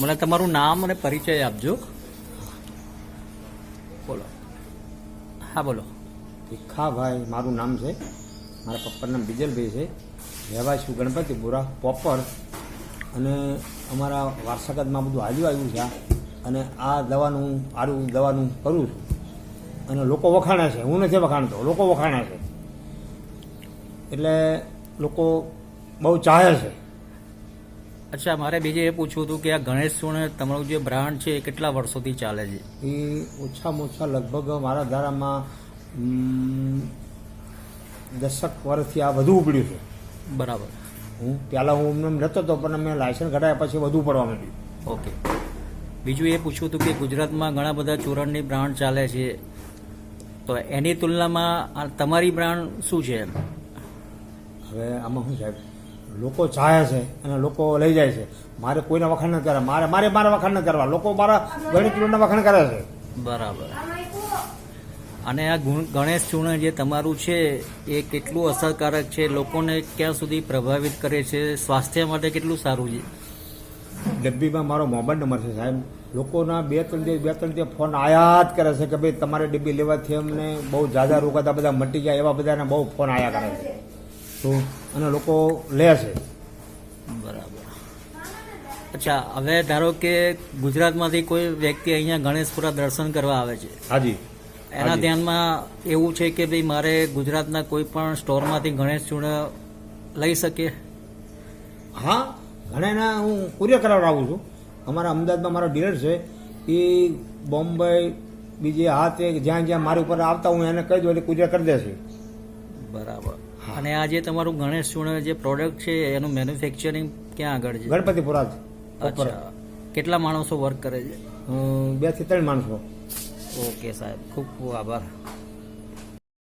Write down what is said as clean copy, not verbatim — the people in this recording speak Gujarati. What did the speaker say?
મને તમારું નામ અને પરિચય આપજો. બોલો. હા બોલો. ભીખાભાઈ મારું નામ છે. મારા પપ્પાનું નામ બીજલભાઈ છે. રહેવાસી ગણપતિપુરા પોપર. અને અમારા વારસાગતમાં બધું હાલ્યું આવ્યું છે. અને આ દવાનું આરું દવાનું કરું છું. અને લોકો વખાણે છે, હું નથી વખાણતો, લોકો વખાણે છે. એટલે લોકો બહુ ચાહે છે. અચ્છા, મારે બીજે એ પૂછવું હતું કે આ ગણેશ ચૂર્ણ તમારું જે બ્રાન્ડ છે એ કેટલા વર્ષોથી ચાલે છે? એ ઓછામાં ઓછા લગભગ મારા ધારામાં 10 વર્ષથી આ વધુ ઉપડ્યું છે. બરાબર. પહેલાં હું એમને નહોતો તો, પણ મેં લાયસન્સ કઢાયા પછી વધુ પડવા માંડ્યું. ઓકે. બીજું એ પૂછવું હતું કે ગુજરાતમાં ઘણા બધા ચૂરણની બ્રાન્ડ ચાલે છે, તો એની તુલનામાં આ તમારી બ્રાન્ડ શું છે? હવે આમાં શું સાહેબ, લોકો ચાહે છે અને લોકો લઈ જાય છે. મારે કોઈના વખાણ ન કરવા, મારા વખાણ ન કરવા, લોકો મારા ગણેશ ચૂર્ણના વખાણ કરે છે. બરાબર. અને આ ગણેશ ચૂર્ણ જે તમારું છે એ કેટલું અસરકારક છે, લોકોને ક્યાં સુધી પ્રભાવિત કરે છે, સ્વાસ્થ્ય માટે કેટલું સારું છે? ડબ્બીમાં મારો મોબાઈલ નંબર છે સાહેબ. લોકોના બે ત્રણ જે ફોન આયા જ કરે છે કે ભાઈ તમારે ડબ્બી લેવાથી અમને બહુ ઝાઝા રોગ હતા, બધા મટી ગયા, એવા બધાને બહુ ફોન આયા કરે છે. તો અને લોકો લે છે. બરાબર. અચ્છા, હવે ધારો કે ગુજરાતમાંથી કોઈ વ્યક્તિ અહીંયા ગણેશપુરા દર્શન કરવા આવે છે, હાજી, એના ધ્યાનમાં એવું છે કે ભાઈ મારે ગુજરાતના કોઈ પણ સ્ટોરમાંથી ગણેશ ચૂર્ણ લઈ શકે? હા, ઘણાના હું કુરિયર કરાવડાવું છું. અમારા અમદાવાદમાં મારો ડીલર છે, એ બોમ્બે બીજે હાથે જ્યાં જ્યાં મારી ઉપર આવતા હું એને કહી દઉં એટલે કુરિયર કરી દેશે. બરાબર. અને આ જે તમારું ગણેશ ચૂર્ણ જે પ્રોડક્ટ છે એનું મેન્યુફેક્ચરિંગ ક્યાં આગળ છે? ગણપતિપુરા. અચ્છા, કેટલા માણસો વર્ક કરે છે? 2 થી 3 માણસો. ઓકે સાહેબ, ખૂબ ખૂબ આભાર.